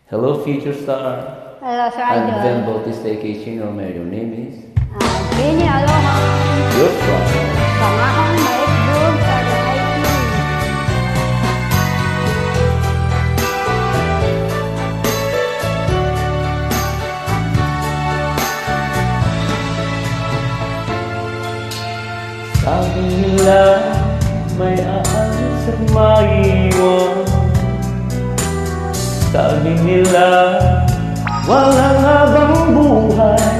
Hello, future star. Hello, Sir I'm Idol. Ben Bautista A.K. Chino. Your name is? Bini, aloha. You're from? Samahan, maikbog, karaiki. Sabi nila may aalis at maiwan. Sabi nila walang habang buhay.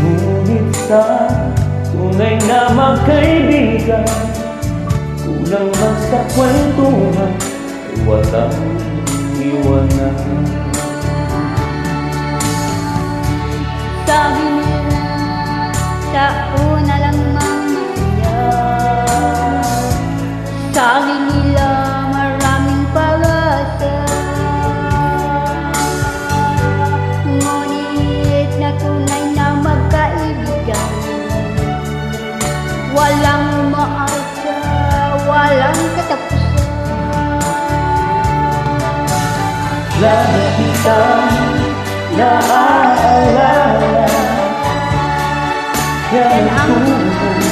Ngunit sa tunay na magkaibigan, kulang man sa kwentuhan ay walang iwanan. Sabi nila, sa una lang mamaya. Sabi nila, maraming pag-asa. Ngunit na tunay na magkaibigan, walang umaasa, walang katapusan. Lagi kitang naaalala, yan ang tunay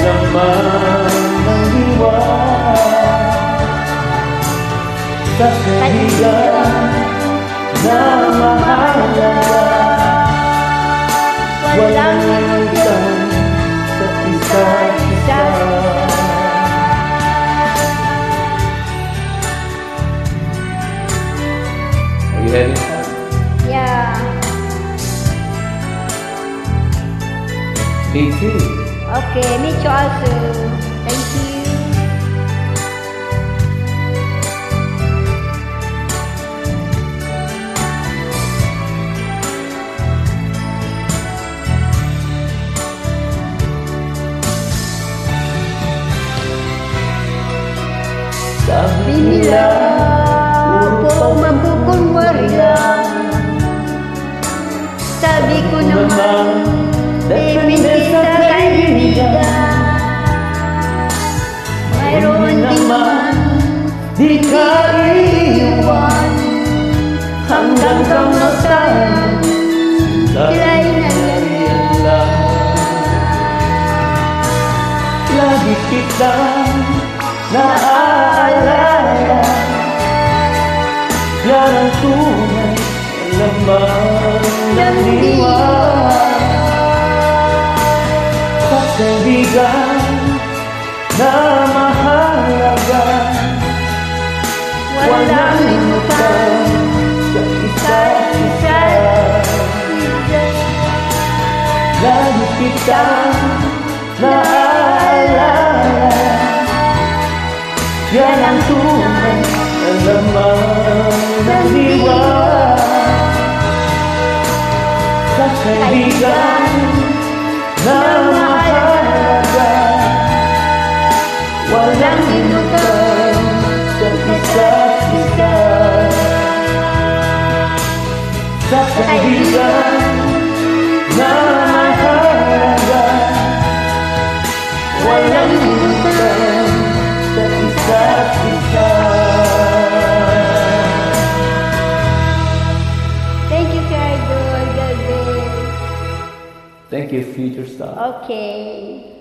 naman ng diwa. Sa kaibigan na mahalaga, walang hanggan sa isa't isa. Are you having fun? Yeah. Me too. Okay, me too also. Thank you. Sabi Binila nila po magkukunwari lang. Sabi ko naman, depende sa kaibigan. Mayroon din naman, di ka iiwan hanggang kamatayan. sila'y nangyayari. Lagi kitang naaalala, yan ang tunay na laman ng diwa. Sa kaibigan na mahalaga, walang limutan sa isa't isa. Lagi kitang naaalala, yan ang tunay na laman ng diwa. Sa kaibigan na mahalaga, walang limutan sa isa't isa. Sa kaibigan na mahalaga, walang limutan sa isa't isa. Thank you, Sir Idol. God bless. Thank you, future star. Okay.